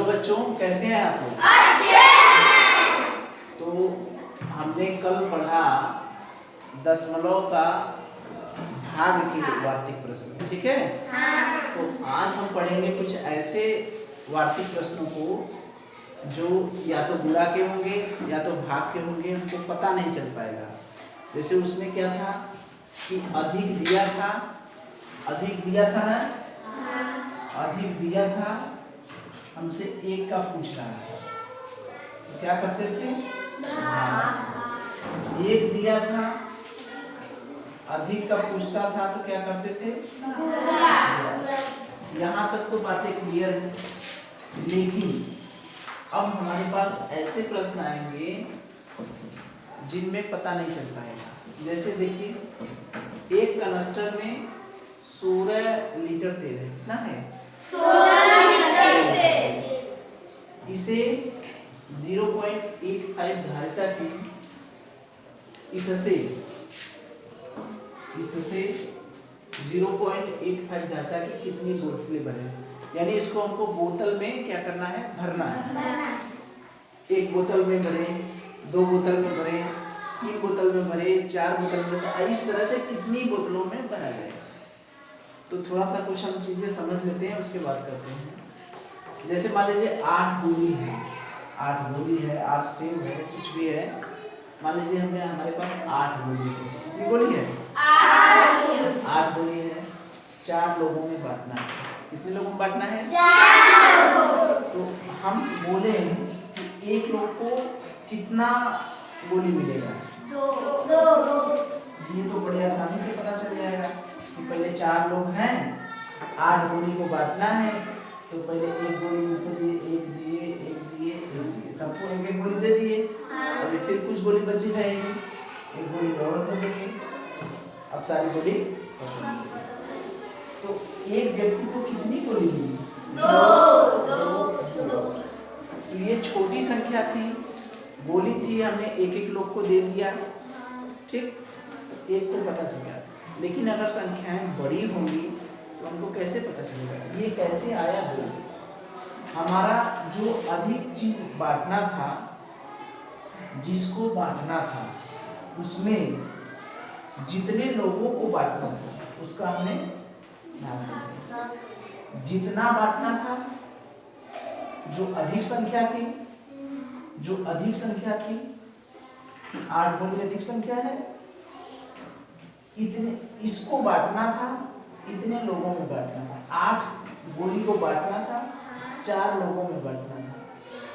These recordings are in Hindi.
बच्चों, कैसे हैं आप लोग? अच्छे हैं। तो हमने कल पढ़ा दशमलव का भाग के वार्तिक प्रश्न, ठीक है? हाँ। तो आज हम पढ़ेंगे कुछ ऐसे वार्तिक प्रश्नों को जो या तो गुणा के होंगे या तो भाग के होंगे, हमको पता नहीं चल पाएगा। जैसे उसमें क्या था कि अधिक दिया था ना, अधिक दिया था, हमसे एक का पूछ रहा था, तो क्या करते थे? एक दिया था, अधिक का पूछता था तो क्या करते थे? यहाँ तक तो बातें क्लियर है, लेकिन अब हमारे पास ऐसे प्रश्न आएंगे जिनमें पता नहीं चल पाएगा। जैसे देखिए, एक कनस्टर में 16 लीटर तेल है, कितना है? 16 लीटर तेल। इसे 0.85 धारिता की इससे 0.85 धारिता की कितनी बोतलें भरे? यानी इसको हमको बोतल में क्या करना है? भरना है। एक बोतल में भरे, 2 बोतल में भरे, 3 बोतल में भरे, 4 बोतल में भरे, इस तरह से कितनी बोतलों में भरा गया। तो थोड़ा सा कुछ हम चीजें समझ लेते हैं, उसके बाद करते हैं। जैसे मान लीजिए 8 गोली है, 8 सेब है, कुछ भी है। मान लीजिए हमारे पास 8 गोली है। कितनी गोली है? 8 गोली है। 4 लोगों में बांटना है। कितने लोगों में बांटना है? 4। तो हम बोले कि एक लोग को कितना गोली मिलेगा? 2। ये तो बड़े आसानी से पता चल जाएगा कि पहले 4 लोग हैं, 8 गोली को बांटना है, तो पहले एक गोली उनको दिए, एक दिए, सबको एक गोली दे दिए। अभी फिर कुछ गोली बची रहेगी, एक गोली और दे देंगे, अब सारी गोली खत्म। तो एक व्यक्ति को कितनी गोली मिली? 2। तो ये छोटी संख्या थी, गोली थी, हमने एक लोग को दे दिया, ठीक, एक को पता चल गया। लेकिन अगर संख्याएं बड़ी होंगी तो हमको कैसे पता चलेगा? ये कैसे आया हो? हमारा जो अधिक चीज बांटना था, जिसको बांटना था, उसमें जितने लोगों को बांटना था उसका हमने नाम दिया। जितना बांटना था, जो अधिक संख्या थी, 8 गोली अधिक संख्या है, इतने इसको बांटना था, इतने लोगों में बांटना था। 8 गोली को बांटना था, 4 लोगों में बांटना था।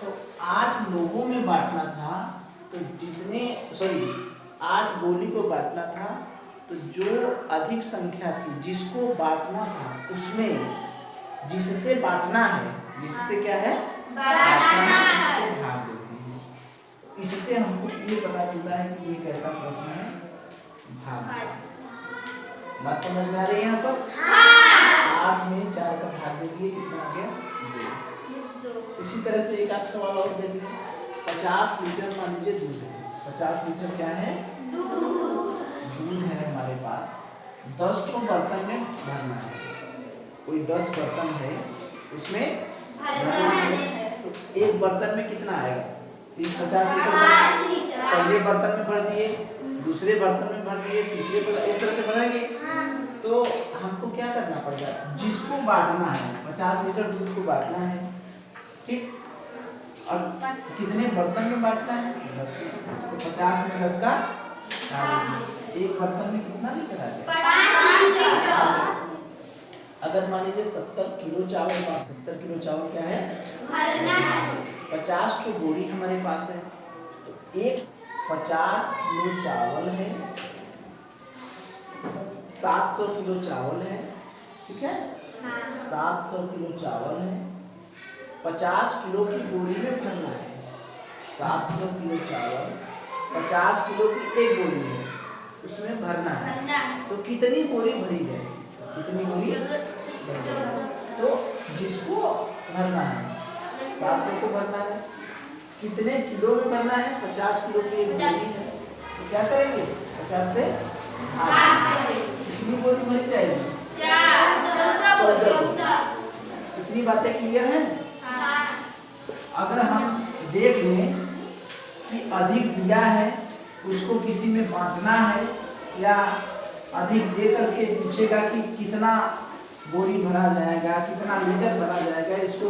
तो 8 लोगों में बांटना था, तो 8 गोली को बांटना था, तो जो अधिक संख्या थी, जिसको बांटना था, उसमें जिससे बांटना है, जिससे क्या है? बांटना है, इससे भाग देते हैं। इससे हमको ये पता चलता है कि ये कैसा प्रश्न है, भाग। बात समझ में आ रही है यहाँ पर? हाँ। 8 में 4 का भाग दे दिए, कितना आ गया? 2। इसी तरह से एक आप सवाल और दे दिए, 50 लीटर मान लीजिए दूध है। 50 लीटर क्या है? दूध है हमारे पास। 10 को बर्तन में भरना है। कोई 10 बर्तन है, उसमें भरना है। तो एक बर्तन में कितना आएगा? 50 लीटर पहले बर्तन में भर दिए, दूसरे बर्तन में भर दिए, तीसरे बर्तन, इस तरह से भरेंगे। तो हमको क्या करना पड़ेगा? जिसको बांटना है, 50 लीटर दूध को बांटना है, ठीक, और कितने बर्तन में बांटना है? 10। तो 50 में 10 का एक बर्तन में कितना लीटर आ जाएगा? 5 लीटर। अगर मान लीजिए 70 किलो चावल, 70 किलो चावल क्या है? भरना है। 50 तो बोरी हमारे पास है, तो एक 50 किलो चावल है, 700 किलो चावल है, ठीक है? 700 किलो चावल है, 50 किलो की बोरी में भरना है। 700 किलो चावल, 50 किलो की एक बोरी है, उसमें भरना है। तो कितनी बोरी भरी जाएगी? कितनी बोरी? तो जिसको भरना है, 700 को भरना है, कितने किलो में भरना है? 50 किलो की एक बोरी है, तो क्या करेंगे? 50 से कितनी बोरी भरी जाएगी? 14। कितनी बातें क्लियर हैं? इसमें कि अधिक दिया है उसको किसी में बांटना है, या अधिक दे करके पूछेगा कि कितना बोरी भरा जाएगा, कितना लीटर भरा जाएगा, इसको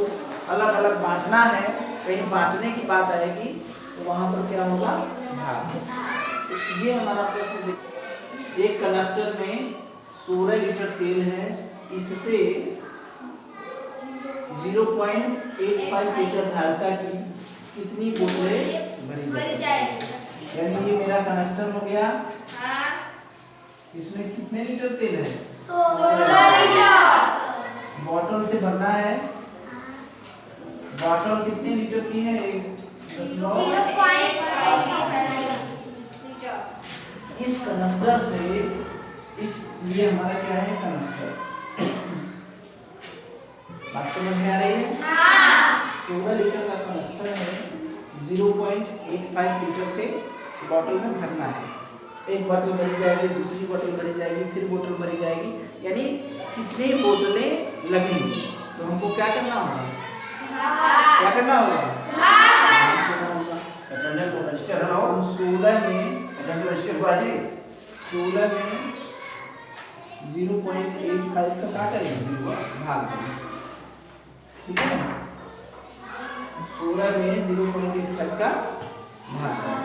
अलग अलग बांटना है, कहीं बांटने की बात आएगी तो वहां पर क्या होगा, भाग। तो ये हमारा प्रश्न। एक कनस्टर में 16 लीटर तेल है, इससे 0.85 लीटर धारिता की कितनी बोतलें भरी जाएगी। यानी ये मेरा कनस्टर हो गया, इसमें कितने लीटर तेल है, 16 लीटर। बॉटल से भरना है, बॉटल कितने लीटर की है, 0.5 इस कनस्टर से, इसलिए हमारा क्या है कनस्टर। बात समझ में आ रही है? 16 लीटर का कनस्टर है, 0.85 लीटर से बॉटल में भरना है। एक बोतल भरी जाएगी, दूसरी बोतल भरी जाएगी, फिर बोतल भरी जाएगी, यानी कितनी बोतलें लगेंगी। तो हमको क्या करना होगा, क्या करना होगा, अटेंडेंस को रजिस्टर कराओ। 16 में अटेंडेंस रजिस्टर को आजी 16 में 0.85 का क्या करेंगे, भाग देंगे। ठीक है, 16 में 0.85 का भाग है।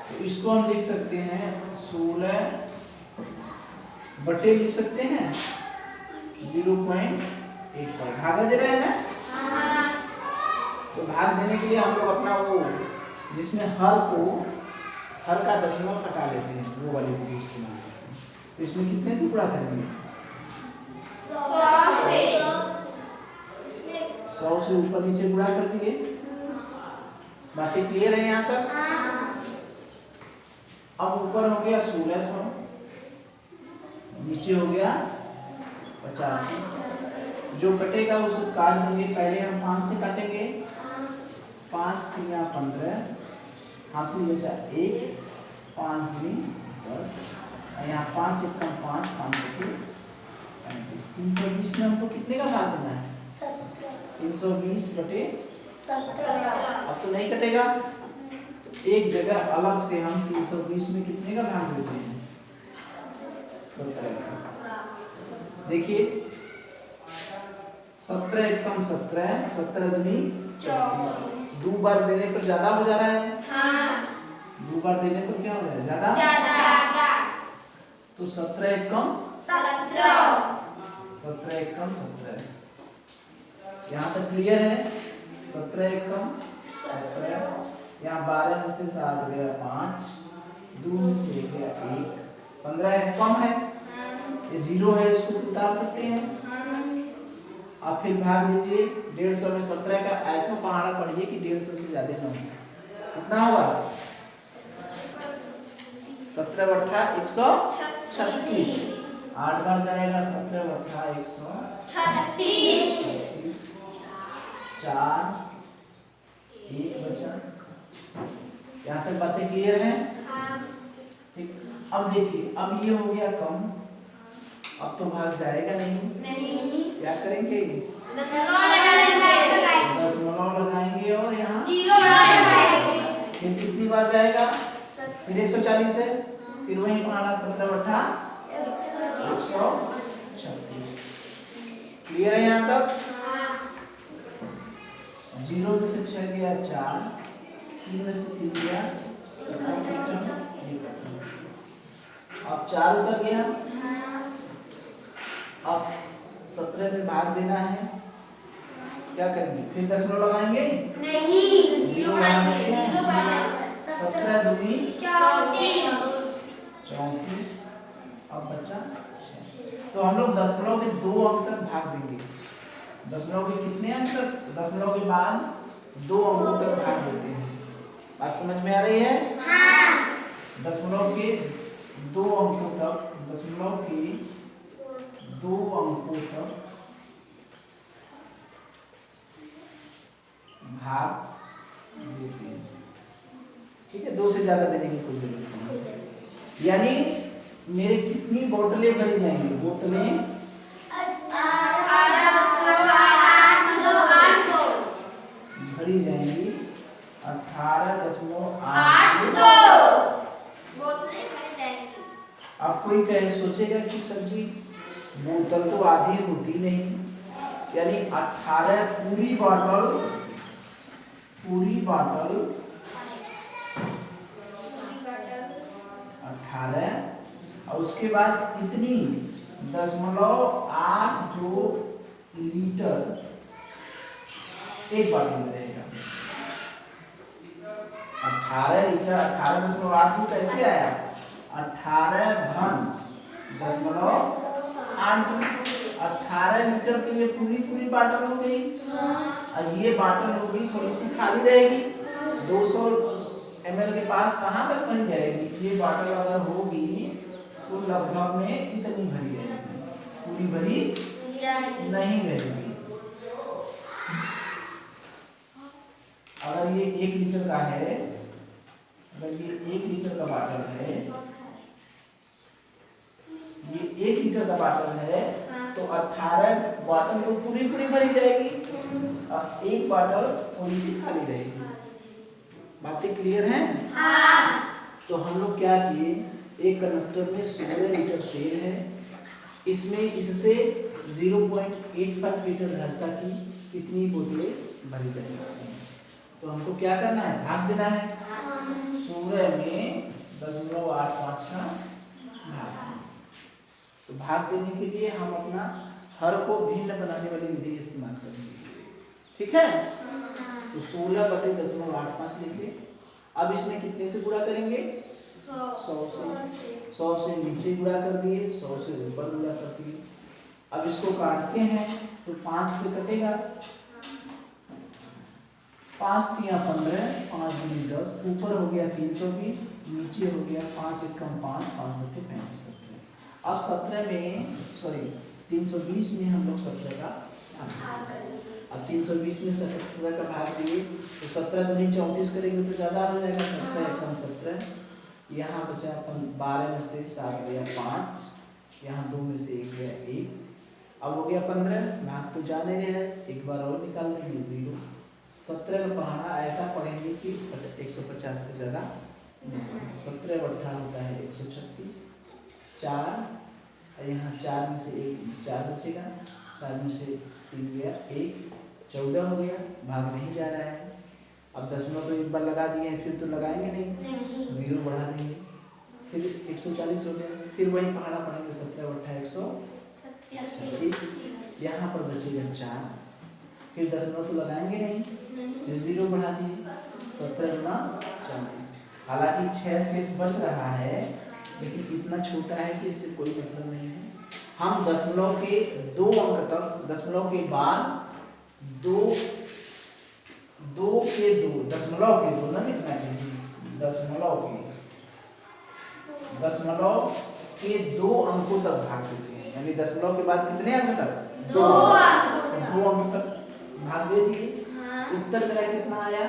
तो इसको हम लिख सकते हैं 16 बटे लिख सकते हैं 0.85। भागा दे रहे हैं ना। तो भाग देने के लिए हम लोग अपना वो जिसमें हर का दशमलव हटा लेते हैं, वो वाली विधि इस्तेमाल करते हैं। तो इसमें कितने से गुणा करेंगे, 100 से ऊपर नीचे गुणा कर दिए। बातें क्लियर है यहाँ तक। अब ऊपर हो गया 1600, नीचे हो गया 85। जो कटेगा उसको काट देंगे। पहले हम 5 से काटेंगे, 5 3 15, हासिल बचा 1, 5 2 10, यहाँ 5 1 कम 5, 5 2 35। 320 में हमको कितने का भाग देना है, 320 बटे 17। अब तो नहीं कटेगा, तो एक जगह अलग से हम 320 में कितने का भाग देते हैं, 17 का। देखिए 17 1 कम 17, 17 दूनी 24। 2 बार देने पर ज्यादा हो जा रहा है। 2 बार देने पर क्या हो रहा है, ज्यादा। तो 17 1 कम 17 1 कम 17। यहाँ तक क्लियर है। 17 1 कम 17, यहाँ 12 में से 7 गया 5, 2 में से गया 1, 15 है, कम है, ये 0 है, इसको उतार सकते हैं। अब फिर भाग लीजिए 150 में 17 का ऐसा पहाड़ा पढ़िए कि 150 से ज्यादा ना हो। कितना होगा, 17 बट्ठा 136। 8 बार जाएगा, 17 बट्ठा 136, 4 1 बचा। यहाँ तक बातें क्लियर हैं? ठीक। अब देखिए, अब ये हो गया कम, अब तो भाग जाएगा नहीं। क्या करेंगे, दशमलव लगाएंगे और यहाँ 0 लगाएंगे। फिर कितनी बार जाएगा, फिर 140 है, फिर वही पहाड़ा 17 बट्ठा 136। क्लियर है यहाँ तक? 0 में से 6 गया 4, 3 में से 3 गया, अब 4 उतर गया। अब 17 में भाग देना है, क्या करेंगे, फिर दशमलव लगाएंगे नहीं, 0 लगाएंगे। 17 दूनी 34, अब बचा 6। तो हम लोग दशमलव के 2 अंक तक भाग देंगे। दशमलव के कितने अंक तक, दशमलव के बाद 2 अंकों तक भाग देते हैं। बात समझ में आ रही है? दशमलव के 2 अंकों तक, दशमलव के 2 अंकों तक भाग देते हैं। ठीक है, 2 से ज्यादा देने की कोई जरूरत नहीं। यानी मेरे कितनी बोतलें भरी जाएंगी, बोतलें 18.8 भरी जाएंगी 18.82। बोतलें भरी जाएंगी। अब कोई कहे सोचेगा कि सर जी बोतल तो आधी होती नहीं, यानी 18 पूरी बॉटल पूरी बॉटल 18 और उसके बाद कितनी 0.82 लीटर एक बॉटल में रहेगा। 18 लीटर 18.82 कैसे आया? 18 धन 0.82, 18 लीटर तो ये पूरी बॉटल हो गई। अब ये बॉटल हो गई, थोड़ी सी खाली रहेगी, 200 ml के पास कहाँ तक भरी जाएगी? ये बॉटल अगर होगी तो लगभग में कितनी भरी रहेगी? पूरी भरी नहीं रहेगी। अगर ये 1 लीटर का है, अगर ये 1 लीटर का बॉटल है, ये 1 लीटर का बॉटल है तो 18 बॉटल तो पूरी भरी जाएगी और 1 बॉटल थोड़ी सी खाली रहेगी। बातें क्लियर हैं? तो हम लोग क्या किए, एक कनस्टर में 16 लीटर तेल है, इसमें इससे 0.85 लीटर धरता की कितनी बोतलें भरी जा सकती हैं। तो हमको क्या करना है? भाग देना है। 16 में 0.85 का भाग। तो भाग देने के लिए हम अपना हर को भिन्न बनाने वाली विधि इस्तेमाल करेंगे। ठीक है? तो 16/0.85 लिखे। अब इसमें कितने से गुणा करेंगे? 100 से नीचे गुणा कर दिए, 100 से ऊपर गुणा कर दिए। अब इसको काटते हैं तो 5 से कटेगा, 5 तिया 15, 5 दूनी 10, ऊपर हो गया 320, नीचे हो गया 5 एकम 5, 5 सत्ते 35, 17। अब 17 में 320 में हम लोग 17 का अब 320 में 17 का भाग दिए तो 17 दूनी 34 करेंगे तो ज़्यादा हो जाएगा, 17 एकम 17। यहाँ बचा 12 में से 7 गया 5, यहाँ 2 में से 1 गया 1, अब हो गया 15। भाग तो जाने रहे, एक बार और निकाल देंगे 0। 17 का पढ़ाना ऐसा पढ़ेंगे कि 150 से ज़्यादा। 17 बट्ठा होता है 136, 4 यहाँ 4 में से 1 4 बचेगा, 4 में से 3 गया 1, 14 हो गया। भाग नहीं जा रहा है। अब 10 तो एक बार लगा दिए हैं, फिर तो लगाएंगे नहीं, 0 बढ़ा देंगे, फिर 140 हो गया, फिर वही पढ़ाना पड़ेगा 17 बट्ठा 136। यहाँ पर बचेगा 4, फिर 10 तो लगाएंगे नहीं, फिर 0 बढ़ा दिए, 17 गुना 40। हालांकि 6 शेष बच रहा है, लेकिन इतना छोटा है कि इससे कोई मतलब नहीं है। हम दशमलव के 2 अंक तक, दशमलव के बाद 2 के 2 दशमलव के 2 ना लिखना चाहिए, दशमलव के 2 अंकों तक भाग देते हैं, यानी दशमलव के बाद कितने अंक तक? 2 अंक तक भाग दे दिए। उत्तर मेरा कितना आया?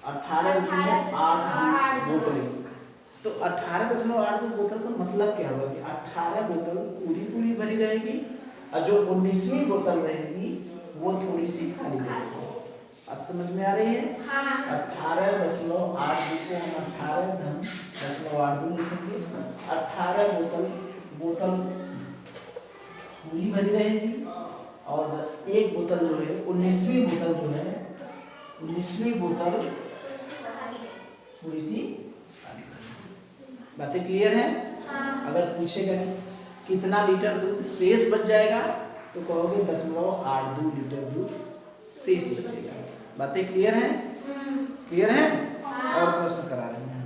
18.82 बोतलें। तो 18.82 बोतल का मतलब क्या होगा कि 18 बोतल पूरी भरी रहेगी और जो 19वीं बोतल रहेगी वो थोड़ी सी खाली रहेगी। अब समझ में आ रही है? 18.82 को हम 18 धन 0.82 लिखेंगे। 18 बोतल पूरी भरी रहेगी और एक बोतल जो है 19वीं बोतल जो है 19वीं बोतल थोड़ी सी। बातें क्लियर है? अगर पूछेगा कि कितना लीटर दूध शेष बच जाएगा तो कहोगे 0.82 लीटर दूध शेष बचेगा। बातें क्लियर हैं? क्लियर है? और प्रश्न करा रहे हैं,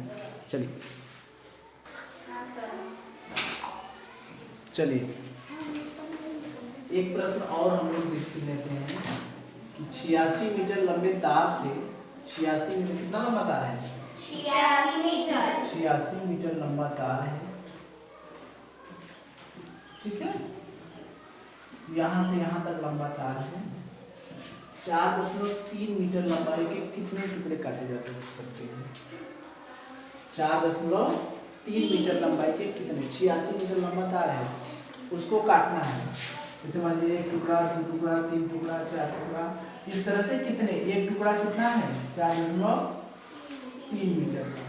चलिए एक प्रश्न और हम लोग देख लेते हैं कि 86 मीटर लंबे तार से 86 मीटर कितना लंबा तार है? 86 मीटर लंबा तार है। ठीक है, यहाँ से यहाँ तक लंबा तार है। 4.3 मीटर लंबाई के कितने टुकड़े काटे जा सकते हैं? 4.3 मीटर लंबाई के कितने? 86 मीटर लंबा तार है, उसको काटना है। जैसे मान लीजिए 1 टुकड़ा, 2 टुकड़ा, 3 टुकड़ा, 4 टुकड़ा, इस तरह से कितने? एक टुकड़ा कितना है? 4.3 3 मीटर का।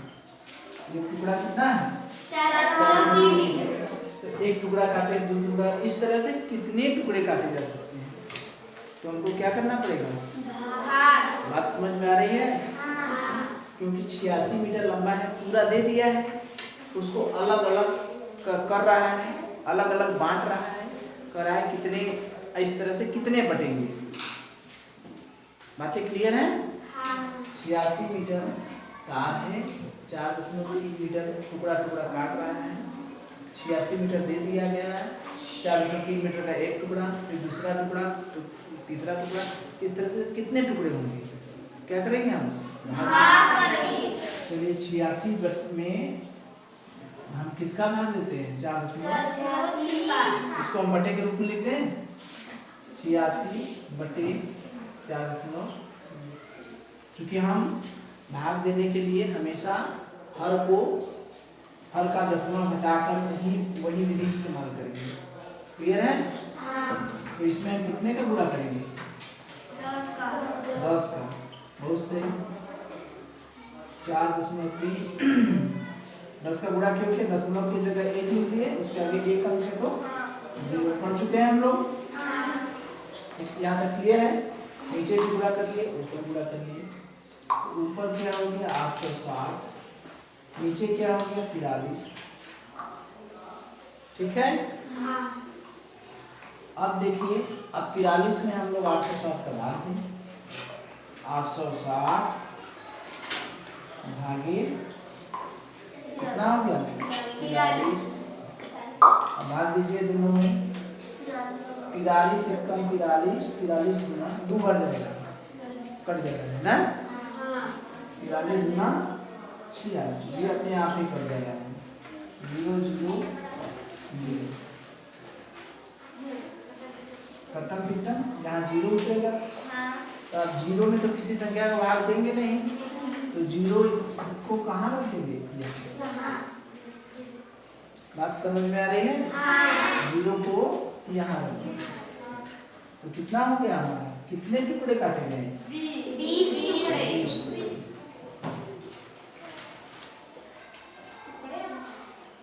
ये टुकड़ा कितना है? 403 मीटर। तो एक टुकड़ा काटे, दो टुकड़ा, इस तरह से कितने टुकड़े काटे जा सकते हैं? तो हमको क्या करना पड़ेगा? बात समझ में आ रही है? क्योंकि 86 मीटर लंबा है, पूरा दे दिया है, उसको अलग अलग कर रहा है, अलग अलग बांट रहा है, कर रहा है कितने, इस तरह से कितने बटेंगे। बातें क्लियर हैं? 86 मीटर तार है, 4.3 मीटर टुकड़ा टुकड़ा काट रहा है, 86 मीटर दे दिया गया है, 4.3 मीटर का एक टुकड़ा, फिर दूसरा टुकड़ा, तो तीसरा टुकड़ा, इस तरह से कितने टुकड़े होंगे? क्या करेंगे हम? चलिए 86 में हम किसका भाग देते हैं? 4.3। इसको हम बटे के रूप में लिखते हैं 86/4। क्योंकि हम भाग देने के लिए हमेशा हर का दशमलव हटाकर वही विधि इस्तेमाल करेंगे। क्लियर है? तो इसमें हम कितने का गुणा करेंगे? 10 का। बहुत सही। 4.3 10 का गुणा क्यों किया? दशमलव की जगह 1 लिख दिए, उसके आगे 1 अंक है तो 0 पढ़ चुके हैं हम लोग। यहाँ तक क्लियर है? नीचे भी गुणा कर लिए, ऊपर गुणा कर लिए। ऊपर क्या हो गया? 860, नीचे क्या हो गया? 43। ठीक है? अब देखिए, अब 43 में हम लोग 860 का भाग दें। 860 भागे कितना हो गया? 43। अब भाग दीजिए दोनों में। 43 से कम 43 गुना 2 बढ़ जाएगा, कट जाएगा ना। 43 गुना 86, ये अपने आप ही कट जाएगा। 0 0 0 कटम पिटम, यहाँ 0 उठेगा। तो अब 0 में तो किसी संख्या का भाग देंगे नहीं, तो 0 को कहाँ रखेंगे? बात समझ में आ रही है? 0 को यहाँ रखेंगे। तो कितना हो गया हमारा? कितने टुकड़े काटे गए? 20।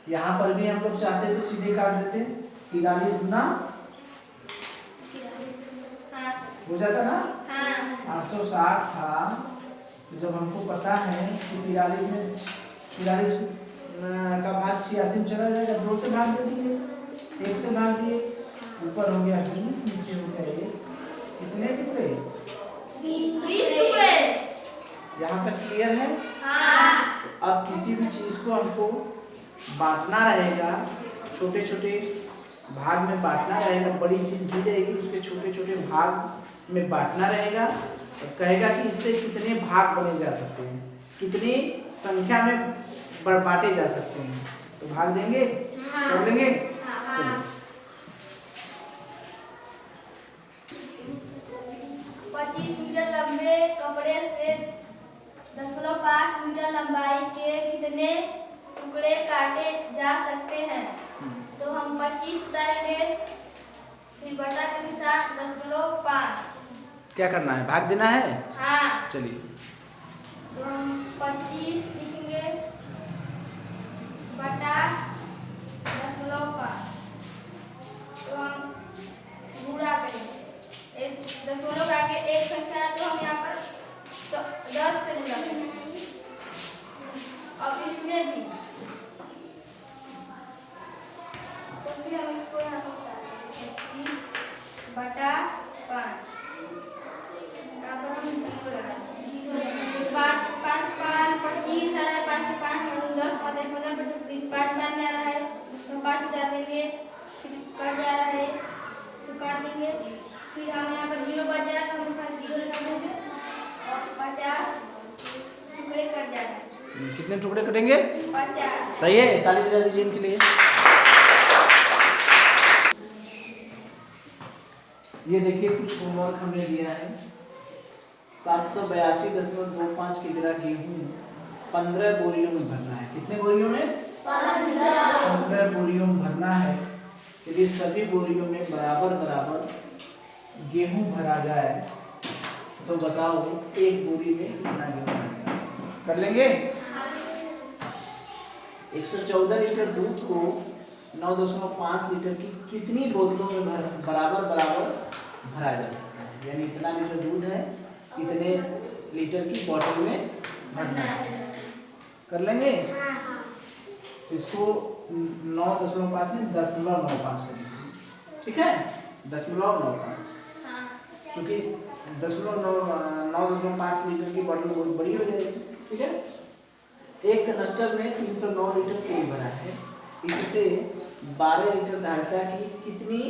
यहाँ पर भी हम लोग चाहते तो सीधे काट देते, 43 गुना हो जाता ना। 860 था, तो जब हमको पता है कि 43 का भाग 86 में चला जाएगा, 2 से भाग दे दिए, 1 से भाग दिए, ऊपर हो गया 20, नीचे हो गया 1। कितने टुकड़े? 20 टुकड़े। यहाँ तक क्लियर है? अब किसी भी चीज को हमको बांटना रहेगा, छोटे छोटे भाग में बांटना रहेगा। बड़ी चीज दी जाएगी, उसके छोटे छोटे भाग में बांटना रहेगा, और कहेगा कि इससे कितने भाग बने जा सकते हैं, कितनी संख्या में बांटे जा सकते हैं। तो भाग देंगे, कर लेंगे। चलिए 25 मीटर लंबे कपड़े से 0.5 मीटर लंबाई के कितने टुकड़े काटे जा सकते हैं? तो हम 25 उतारेंगे, फिर बटा के निशान 0.5। क्या करना है? भाग देना है। चलिए तो हम 25 लिखेंगे बटा 0.5। तो हम गुणा करेंगे, एक दशमलव के आगे एक संख्या है, तो हम यहाँ पर 10 से गुणा करेंगे। अब इसमें भी, तो फिर हम इसको यहाँ पर उतारेंगे 25 बटा 5। यहाँ पर हम 0 लगाएंगे। 5 5 5 25 आ रहा है, 5 से 5 10 15 15 25 5 में आ रहा है, तो 5 उतार देंगे, फिर कट जा रहा है, इसको काट देंगे। फिर हम यहाँ पर 0 बच जा रहा है, तो हम यहाँ 0 लगा देंगे और 50 टुकड़े कट जा रहे हैं। कितने टुकड़े कटेंगे? 50। सही है, ताली बजा दीजिए इनके लिए। ये देखिए, कुछ होमवर्क हमने दिया है। 782.25 किलो गेहूं 15 बोरियों में भरना है। कितने बोरियों में? 15 बोरियों में भरना है। यदि सभी बोरियों में बराबर बराबर गेहूं भरा जाए तो बताओ एक बोरी में कितना गेहूं आएगा? कर लेंगे। 114 लीटर दूध को 9.5 लीटर की कितनी बोतलों में बराबर भरा जा सकता है? यानी इतना लीटर दूध है, कितने लीटर की बोतल में भरना है? कर लेंगे। इसको 9.5 में 10.95 कर लीजिए, ठीक है? 10.95, क्योंकि 9.5 लीटर की बोतल बहुत बड़ी हो जाएगी, ठीक है? एक कनस्टर में 309 लीटर तेल भरा है, इससे 12 लीटर धारिता की कितनी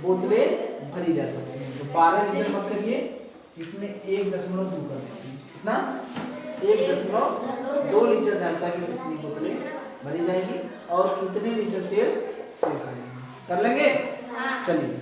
बोतलें भरी जा सकती हैं? तो 12 लीटर मत करिए, इसमें 1.2 कर दीजिए। कितना? 1.2 लीटर धारिता की कितनी बोतलें भरी जाएगी और कितने लीटर तेल शेष रहेंगे? कर लेंगे। चलिए